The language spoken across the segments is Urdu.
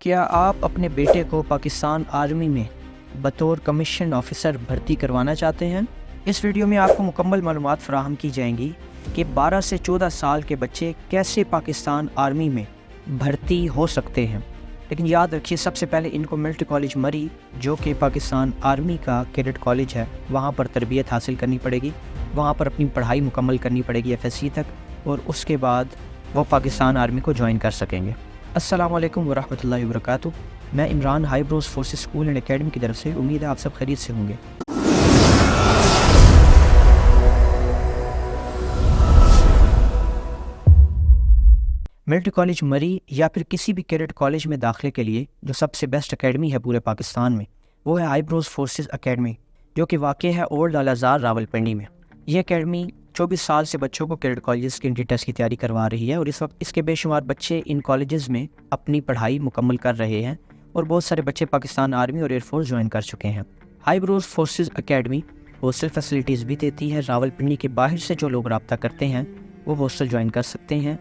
کیا آپ اپنے بیٹے کو پاکستان آرمی میں بطور کمیشن آفیسر بھرتی کروانا چاہتے ہیں؟ اس ویڈیو میں آپ کو مکمل معلومات فراہم کی جائیں گی کہ 12 سے 14 سال کے بچے کیسے پاکستان آرمی میں بھرتی ہو سکتے ہیں۔ لیکن یاد رکھیے، سب سے پہلے ان کو ملٹری کالج مری، جو کہ پاکستان آرمی کا کیڈٹ کالج ہے، وہاں پر تربیت حاصل کرنی پڑے گی، وہاں پر اپنی پڑھائی مکمل کرنی پڑے گی FSC تک، اور اس کے بعد وہ پاکستان آرمی کو جوائن کر سکیں گے۔ السلام علیکم ورحمۃ اللہ وبرکاتہ۔ میں عمران ہائی بروز فورسز اسکول اینڈ اکیڈمی کی طرف سے، امید ہے آپ سب خیریت سے ہوں گے۔ ملٹری کالج مری یا پھر کسی بھی کیڈٹ کالج میں داخلے کے لیے جو سب سے بیسٹ اکیڈمی ہے پورے پاکستان میں، وہ ہے ہائی بروز فورسز اکیڈمی، جو کہ واقع ہے اولڈ الازہر راولپنڈی میں۔ یہ اکیڈمی 24 سال سے بچوں کو کیڈٹ کالجز کے انٹری ٹیسٹ کی تیاری کروا رہی ہے، اور اس وقت اس کے بے شمار بچے ان کالجز میں اپنی پڑھائی مکمل کر رہے ہیں، اور بہت سارے بچے پاکستان آرمی اور ایئر فورس جوائن کر چکے ہیں۔ ہائی بروز فورسز اکیڈمی ہاسٹل فیسلٹیز بھی دیتی ہے۔ راولپنڈی کے باہر سے جو لوگ رابطہ کرتے ہیں وہ ہاسٹل جوائن کر سکتے ہیں۔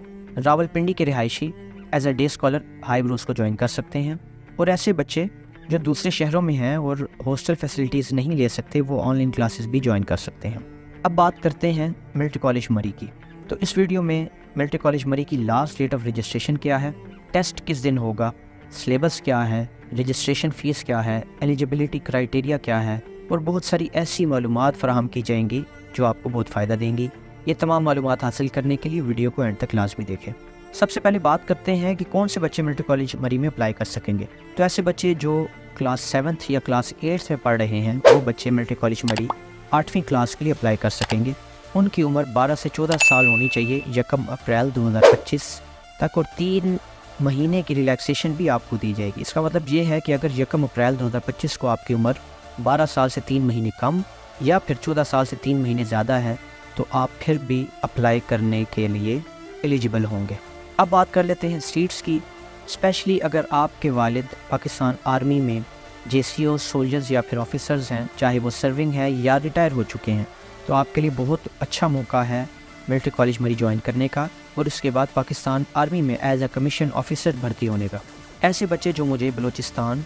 راولپنڈی کے رہائشی as a day scholar high بروز کو جوائن کر سکتے ہیں، اور ایسے بچے جو دوسرے شہروں میں ہیں اور ہاسٹل فیسلٹیز نہیں لے سکتے، وہ آن لائن کلاسز بھی جوائن کر سکتے ہیں۔ اب بات کرتے ہیں ملٹری کالج مری کی۔ تو اس ویڈیو میں ملٹری کالج مری کی لاسٹ ڈیٹ آف رجسٹریشن کیا ہے، ٹیسٹ کس دن ہوگا، سلیبس کیا ہے، رجسٹریشن فیس کیا ہے، ایلیجبلٹی کرائٹیریا کیا ہے، اور بہت ساری ایسی معلومات فراہم کی جائیں گی جو آپ کو بہت فائدہ دیں گی۔ یہ تمام معلومات حاصل کرنے کے لیے ویڈیو کو اینڈ تک لازمی دیکھیں۔ سب سے پہلے بات کرتے ہیں کہ کون سے بچے ملٹری کالج مری میں اپلائی کر سکیں گے۔ تو ایسے بچے جو کلاس 7 یا کلاس 8 میں پڑھ رہے ہیں، وہ بچے ملٹری کالج مری 8ویں کلاس کے لیے اپلائی کر سکیں گے۔ ان کی عمر 12 سے 14 سال ہونی چاہیے 1 اپریل 2025 تک، اور 3 مہینے کی ریلیکسیشن بھی آپ کو دی جائے گی۔ اس کا مطلب یہ ہے کہ اگر 1 اپریل 2025 کو آپ کی عمر 12 سال سے 3 مہینے کم یا پھر 14 سال سے 3 مہینے زیادہ ہے، تو آپ پھر بھی اپلائی کرنے کے لیے ایلیجبل ہوں گے۔ اب بات کر لیتے ہیں سیٹس کی۔ اسپیشلی اگر آپ کے والد پاکستان آرمی میں JCO سولجرز یا پھر آفیسرز ہیں، چاہے وہ سرونگ ہے یا ریٹائر ہو چکے ہیں، تو آپ کے لیے بہت اچھا موقع ہے ملٹری کالج مری جوائن کرنے کا، اور اس کے بعد پاکستان آرمی میں ایز اے کمیشن آفیسر بھرتی ہونے کا۔ ایسے بچے جو مجھے بلوچستان،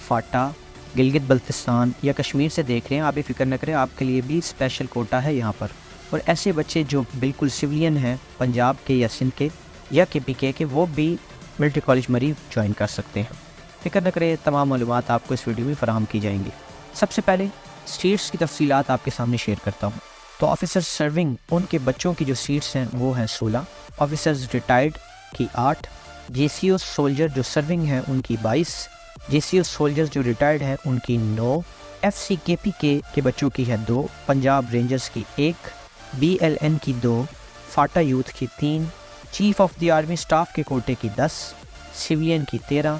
فاٹا، گلگت بلتستان یا کشمیر سے دیکھ رہے ہیں، آپ بھی فکر نہ کریں، آپ کے لیے بھی اسپیشل کوٹا ہے یہاں پر۔ اور ایسے بچے جو بالکل سویلین ہیں، پنجاب کے یا سندھ کے یا KPK کے، وہ بھی ملٹری کالج مری جوائن کر سکتے ہیں۔ فکر نہ کریں، تمام معلومات آپ کو اس ویڈیو میں فراہم کی جائیں گی۔ سب سے پہلے سیٹس کی تفصیلات آپ کے سامنے شیئر کرتا ہوں۔ تو آفیسر سرونگ، ان کے بچوں کی جو سیٹس ہیں وہ ہیں 16، آفیسرز ریٹائرڈ کی 8، JCO سولجر جو سرونگ ہیں ان کی 22، JCO سولجرز جو ریٹائرڈ ہیں ان کی 9، FC KPK کے بچوں کی ہے 2، پنجاب رینجرز کی 1، BLN کی 2، فاٹا یوتھ کی 3، chief of the army staff کے کوٹے کی 10، سویلین کی 13،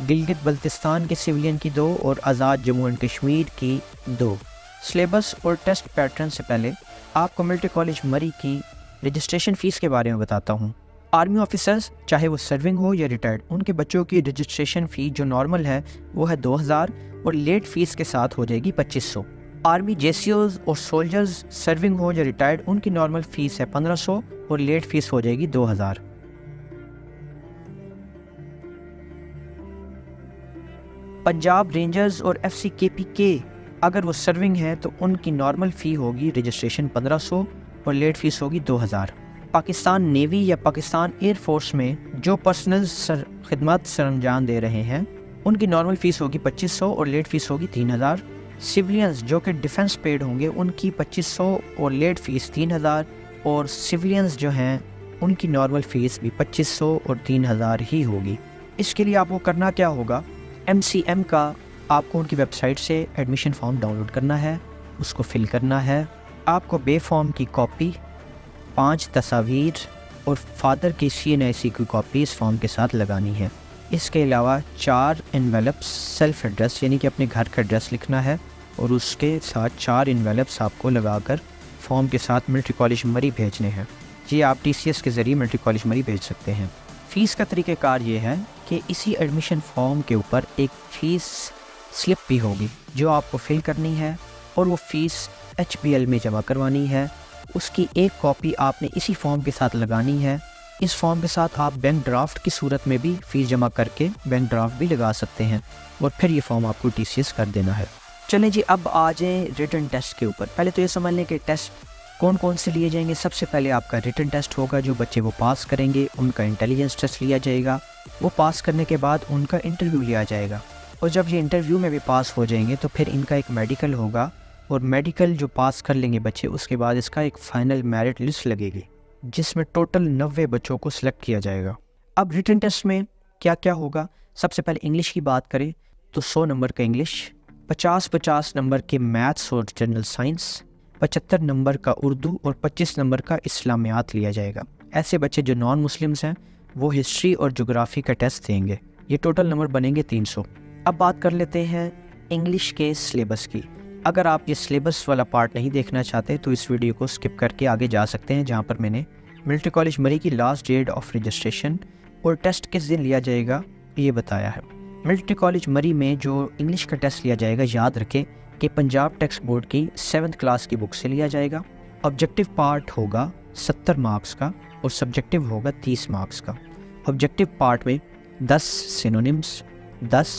گلگت بلتستان کے سویلین کی 2، اور آزاد جموں اینڈ کشمیر کی 2۔ سلیبس اور ٹیسٹ پیٹرن سے پہلے آپ کو ملٹری کالج مری کی رجسٹریشن فیس کے بارے میں بتاتا ہوں۔ آرمی آفیسرز چاہے وہ سرونگ ہو یا ریٹائرڈ، ان کے بچوں کی رجسٹریشن فی جو نارمل ہے وہ ہے 2000، اور لیٹ فیس کے ساتھ ہو جائے گی 2500۔ آرمی JCOز اور سولجرز سرونگ ہو یا ریٹائرڈ، ان کی نارمل فیس ہے 1500، اور لیٹ فیس ہو جائے گی 2000۔ پنجاب رینجرز اور FC KPK اگر وہ سرونگ ہیں تو ان کی نارمل فی ہوگی رجسٹریشن 1500، اور لیٹ فیس ہوگی 2000۔ پاکستان نیوی یا پاکستان ایئر فورس میں جو پرسنل خدمات سر انجام دے رہے ہیں، ان کی نارمل فیس ہوگی 2500، اور لیٹ فیس ہوگی 3000۔ سویلینز جو کہ ڈیفنس پیڈ ہوں گے، ان کی 2500 اور لیٹ فیس 3000، اور سویلینز جو ہیں ان کی نارمل فیس بھی 2500 اور 3000 ہی ہوگی۔ اس کے لیے آپ کو کرنا کیا ہوگا، MCM کا آپ کو ان کی ویب سائٹ سے ایڈمیشن فارم ڈاؤن لوڈ کرنا ہے، اس کو فل کرنا ہے۔ آپ کو بے فارم کی کاپی، 5 تصاویر اور فادر کی CNIC کی کاپی اس فارم کے ساتھ لگانی ہے۔ اس کے علاوہ 4 انویلپس سیلف ایڈریس، یعنی کہ اپنے گھر کا ایڈریس لکھنا ہے، اور اس کے ساتھ 4 انویلپس آپ کو لگا کر فارم کے ساتھ ملٹری کالج مری بھیجنے ہیں۔ جی، آپ TCS کے ذریعے ملٹری کالج مری بھیج سکتے ہیں۔ فیس کا طریقہ کار یہ ہے کہ اسی ایڈمیشن فارم کے اوپر ایک فیس سلپ بھی ہوگی جو آپ کو فل کرنی ہے، اور وہ فیس HBL میں جمع کروانی ہے۔ اس کی ایک کاپی آپ نے اسی فارم کے ساتھ لگانی ہے، اس فارم کے ساتھ آپ بینک ڈرافٹ کی صورت میں بھی فیس جمع کر کے بینک ڈرافٹ بھی لگا سکتے ہیں اور پھر یہ فارم آپ کو TCS کر دینا ہے۔ چلیں جی اب آ جائیں ریٹن ٹیسٹ کے اوپر۔ پہلے تو یہ سمجھ لیں کہ ٹیسٹ کون کون سے لیے جائیں گے۔ سب سے پہلے آپ کا ریٹن ٹیسٹ ہوگا، جو بچے وہ پاس کریں گے ان کا انٹیلیجنس ٹیسٹ لیا جائے گا، وہ پاس کرنے کے بعد ان کا انٹرویو لیا جائے گا، اور جب یہ انٹرویو میں بھی پاس ہو جائیں گے تو پھر ان کا ایک میڈیکل ہوگا، اور میڈیکل جو پاس کر لیں گے بچے اس کے بعد اس کا ایک فائنل میرٹ لسٹ لگے گی جس میں ٹوٹل 90 بچوں کو سلیکٹ کیا جائے گا۔ اب ریٹن ٹیسٹ میں کیا کیا ہوگا؟ سب سے پہلے انگلش کی بات کریں تو 100 نمبر کا انگلش، 50 نمبر کے میتھس اور جنرل سائنس، 75 نمبر کا اردو اور 25 نمبر کا اسلامیات لیا جائے گا۔ ایسے بچے جو نان مسلمز ہیں وہ ہسٹری اور جغرافی کا ٹیسٹ دیں گے۔ یہ ٹوٹل نمبر بنیں گے 300۔ اب بات کر لیتے ہیں انگلش کے سلیبس کی۔ اگر آپ یہ سلیبس والا پارٹ نہیں دیکھنا چاہتے تو اس ویڈیو کو سکپ کر کے آگے جا سکتے ہیں، جہاں پر میں نے ملٹری کالج مری کی لاسٹ ڈیٹ آف رجسٹریشن اور ٹیسٹ کس دن لیا جائے گا یہ بتایا ہے۔ ملٹری کالج مری میں جو انگلش کا ٹیسٹ لیا جائے گا، یاد رکھیں کہ پنجاب ٹیکسٹ بورڈ کی 7th کلاس کی بک سے لیا جائے گا۔ آبجیکٹو پارٹ ہوگا 70 مارکس کا اور سبجیکٹو ہوگا 30 مارکس کا۔ آبجیکٹو پارٹ میں 10 synonyms, 10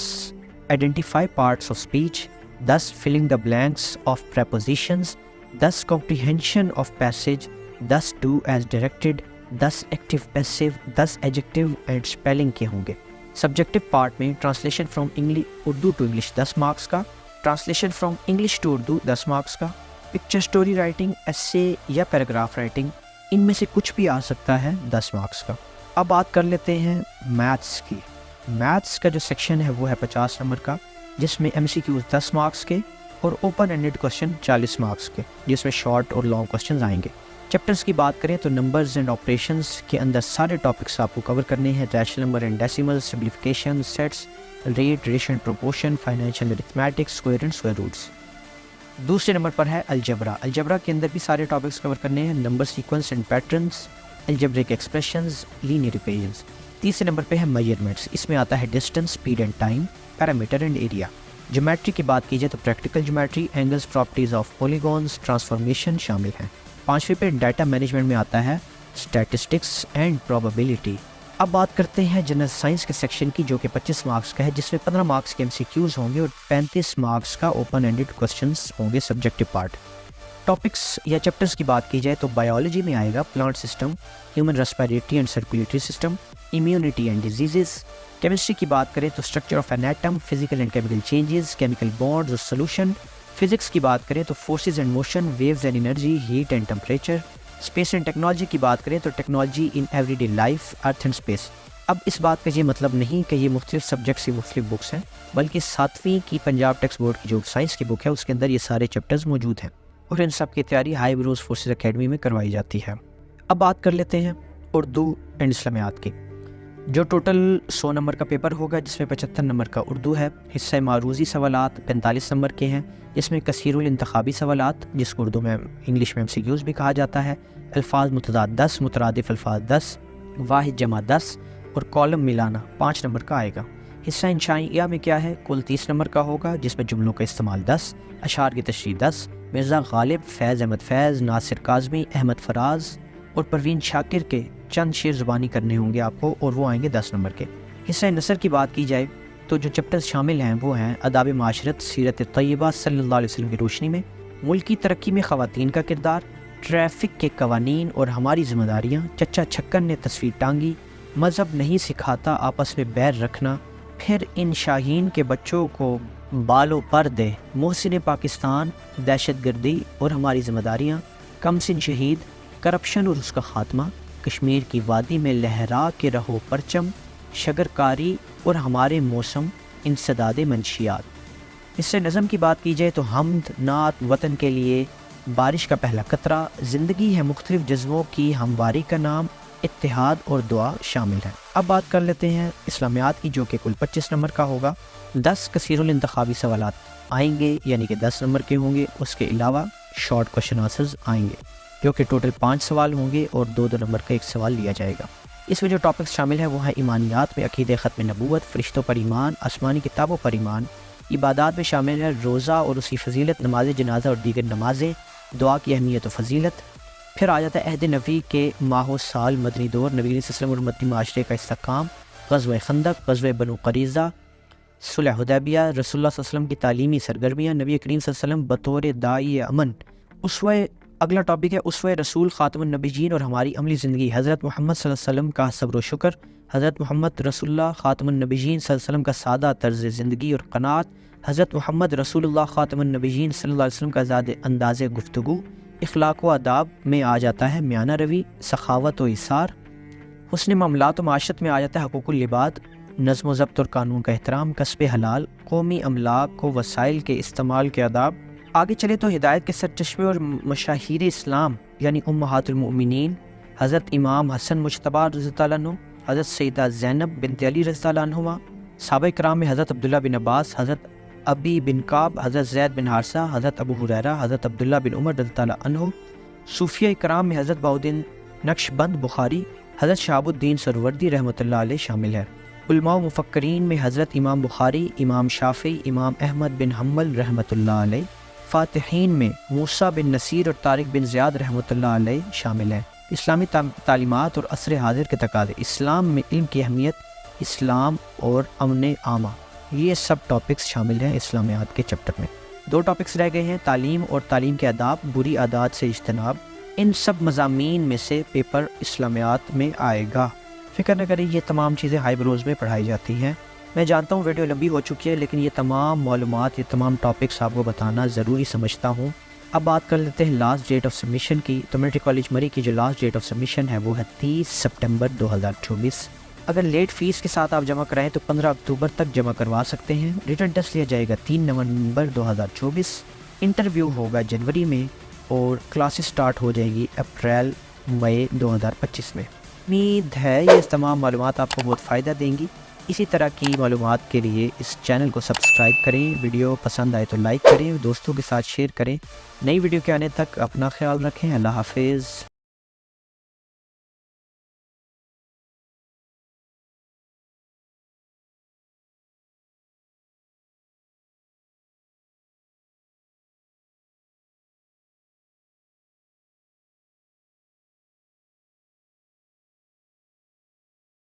identify parts of speech, 10 filling the blanks of prepositions, 10 comprehension of passage, 10 do as directed, 10 active passive, 10 adjective and spelling کے ہوں گے۔ سبجیکٹو پارٹ میں translation from Urdu to English 10 marks کا، translation from English to Urdu 10 marks کا، پکچر سٹوری رائٹنگ، ایسے یا پیراگراف رائٹنگ، ان میں سے کچھ بھی آ سکتا ہے 10 مارکس کا۔ اب بات کر لیتے ہیں میتھس کی۔ میتھس کا جو سیکشن ہے وہ ہے 50 نمبر کا، جس میں MCQs 10 مارکس کے اور اوپن اینڈڈ کوشچن 40 مارکس کے، جس میں شارٹ اور لانگ کوشچنز آئیں گے۔ چیپٹرز کی بات کریں تو نمبرز اینڈ آپریشنز کے اندر سارے ٹاپکس آپ کو کور کرنے ہیں، rational number and decimal, simplification, sets, rate, ریشن، proportion, financial arithmetic, square and square roots. دوسرے نمبر پر ہے الجبرا۔ الجبرا کے اندر بھی سارے ٹاپکس کور کرنے ہیں، number sequence and patterns, algebraic expressions, linear equations. تیسرے نمبر پہ ہے میجرمنٹس، اس میں آتا ہے distance, speed and time, perimeter and area. Geometry کی بات کی جائے تو practical geometry, angles, properties of polygons, transformation شامل ہیں۔ 5ویں پہ ڈیٹا مینجمنٹ میں آتا ہے اسٹیٹسٹکس اینڈ پروبیبلٹی۔ اب بات کرتے ہیں جنرل سائنس کے سیکشن کی، جو کہ 25 مارکس کا ہے، جس میں 15 مارکس کے MCQs ہوں گے اور 35 مارکس کا اوپن اینڈڈ کوسچنس ہوں گے سبجیکٹو پارٹ۔ ٹاپکس یا چیپٹرز کی بات کی جائے تو بایولوجی میں آئے گا plant system, human respiratory and circulatory system, immunity and diseases. Chemistry کی بات کریں تو structure of an atom, physical and chemical changes, chemical bonds اور سولوشن۔ فزکس کی بات کریں تو forces and motion, waves and energy, heat and temperature. Space and technology کی بات کریں تو technology in every day life, earth and space. اب اس بات کا یہ مطلب نہیں کہ یہ مختلف سبجیکٹس کی مختلف بکس ہیں، بلکہ 7ویں کی پنجاب ٹیکسٹ بورڈ کی جو سائنس کی بک ہے اس کے اندر یہ سارے چیپٹرز موجود ہیں، اور ان سب کی تیاری ہائی بروز فورسز اکیڈمی میں کروائی جاتی ہے۔ اب بات کر لیتے ہیں اردو اینڈ اسلامیات کی، جو ٹوٹل 100 نمبر کا پیپر ہوگا، جس میں 75 نمبر کا اردو ہے۔ حصہ معروضی سوالات 45 نمبر کے ہیں، جس میں کثیر الانتخابی سوالات، جس کو اردو میں انگلش میں MCQs بھی کہا جاتا ہے، الفاظ متضاد 10، مترادف الفاظ 10، واحد جمع 10 اور کالم ملانا 5 نمبر کا آئے گا۔ حصہ انشائیہ میں کیا ہے، کل 30 نمبر کا ہوگا، جس میں جملوں کا استعمال 10، اشعار کی تشریح 10، مرزا غالب، فیض احمد فیض، ناصر کاظمی، احمد فراز اور پروین شاکر کے چند شعر زبانی کرنے ہوں گے آپ کو، اور وہ آئیں گے 10 نمبر کے۔ حصہ نثر کی بات کی جائے تو جو چیپٹرز شامل ہیں وہ ہیں آداب معاشرت، سیرت طیبہ صلی اللہ علیہ وسلم کی روشنی میں، ملک کی ترقی میں خواتین کا کردار، ٹریفک کے قوانین اور ہماری ذمہ داریاں، چچا چھکن نے تصویر ٹانگی، مذہب نہیں سکھاتا آپس میں بیر رکھنا، پھر ان شاہین کے بچوں کو بالوں پر دے، محسن پاکستان، دہشت گردی اور ہماری ذمہ داریاں، کمسن شہید، کرپشن اور اس کا خاتمہ، کشمیر کی وادی میں لہرا کے رہو پرچم، شگرکاری اور ہمارے موسم، انسداد منشیات۔ اس سے نظم کی بات کی جائے تو حمد، نعت، وطن کے لیے، بارش کا پہلا قطرہ، زندگی ہے مختلف جذبوں کی ہمواری کا نام، اتحاد اور دعا شامل ہے۔ اب بات کر لیتے ہیں اسلامیات کی، جو کہ کل 25 نمبر کا ہوگا۔ 10 کثیر الانتخابی سوالات آئیں گے، یعنی کہ 10 نمبر کے ہوں گے۔ اس کے علاوہ شارٹ کوشچن آنسرز آئیں گے، جو کہ ٹوٹل 5 سوال ہوں گے اور 2 نمبر کا ایک سوال لیا جائے گا۔ اس میں جو ٹاپکس شامل ہیں وہ ہیں ایمانیات میں عقیدہ ختم نبوت، فرشتوں پر ایمان، آسمانی کتابوں پر ایمان۔ عبادات میں شامل ہے روزہ اور اس کی فضیلت، نماز جنازہ اور دیگر نمازیں، دعا کی اہمیت و فضیلت، پھر آ جاتا ہے عہد نبی کے ماہ و سال مدنی دور، نبی علیہ السلام اور مدنی معاشرے کا استحکام، غزوہ خندق، غزوہ بنو قریظہ، صلح حدیبیہ، رسول اللہ صلی اللہ علیہ وسلم کی تعلیمی سرگرمیاں، نبی کریم صلی اللہ علیہ وسلم بطور داعی امن، اسوہ، اگلا ٹاپک ہے اسوہ رسول خاتم النبیین اور ہماری عملی زندگی، حضرت محمد صلی اللہ علیہ وسلم کا صبر و شکر، حضرت محمد رسول اللہ خاتم النبیین صلی اللہ علیہ وسلم کا سادہ طرز زندگی اور قناعت، حضرت محمد رسول اللہ خاتم النبیین صلی اللہ علیہ وسلم کا زیادہ انداز گفتگو، اخلاق و آداب میں آ جاتا ہے میانہ روی، سخاوت و ایثار، حسن معاملات و معاشرت میں آ جاتا ہے حقوق العباد، نظم و ضبط اور قانون کا احترام، کسب حلال، قومی املاک و وسائل کے استعمال کے آداب۔ آگے چلے تو ہدایت کے سرچشمے اور مشاہیر اسلام یعنی امہات المؤمنین، حضرت امام حسن مجتبی رضی اللہ عنہ، حضرت سیدہ زینب بنت علی رضی اللہ عنہما، صحابہ کرام میں حضرت عبداللہ بن عباس، حضرت ابی بن کعب، حضرت زید بن حارثہ، حضرت ابو ہریرہ، حضرت عبداللہ بن عمر رضی اللہ عنہ، صوفیہ کرام میں حضرت بہاؤالدین نقشبند بخاری، حضرت شہاب الدین سہروردی رحمۃ اللہ علیہ شامل ہے۔ علماء و مفکرین میں حضرت امام بخاری، امام شافعی، امام احمد بن حنبل رحمۃ اللہ علیہ۔ فاتحین میں موسیٰ بن نصیر اور طارق بن زیاد رحمۃ اللہ علیہ شامل ہیں۔ اسلامی تعلیمات اور عصر حاضر کے تقاضے، اسلام میں علم کی اہمیت، اسلام اور امن عامہ، یہ سب ٹاپکس شامل ہیں اسلامیات کے چیپٹر میں۔ 2 ٹاپکس رہ گئے ہیں، تعلیم اور تعلیم کے آداب، بری عادات سے اجتناب۔ ان سب مضامین میں سے پیپر اسلامیات میں آئے گا، فکر نہ کریں، یہ تمام چیزیں ہائی بروز میں پڑھائی جاتی ہیں۔ میں جانتا ہوں ویڈیو لمبی ہو چکی ہے، لیکن یہ تمام معلومات، یہ تمام ٹاپکس آپ کو بتانا ضروری سمجھتا ہوں۔ اب بات کر لیتے ہیں لاسٹ ڈیٹ آف سبمیشن کی۔ تو ملٹری کالج مری کی جو لاسٹ ڈیٹ آف سبمیشن ہے وہ ہے 30 سپٹمبر 2024۔ اگر لیٹ فیس کے ساتھ آپ جمع کرائیں تو 15 اکتوبر تک جمع کروا سکتے ہیں۔ ریٹن ٹیسٹ لیا جائے گا 3 نومبر 2024۔ انٹرویو ہوگا جنوری میں اور کلاسز سٹارٹ ہو جائے گی اپریل مئی 2025 میں۔ امید ہے یہ تمام معلومات آپ کو بہت فائدہ دیں گی۔ اسی طرح کی معلومات کے لیے اس چینل کو سبسکرائب کریں، ویڈیو پسند آئے تو لائک کریں، دوستوں کے ساتھ شیئر کریں۔ نئی ویڈیو کے آنے تک اپنا خیال رکھیں۔ اللہ حافظ۔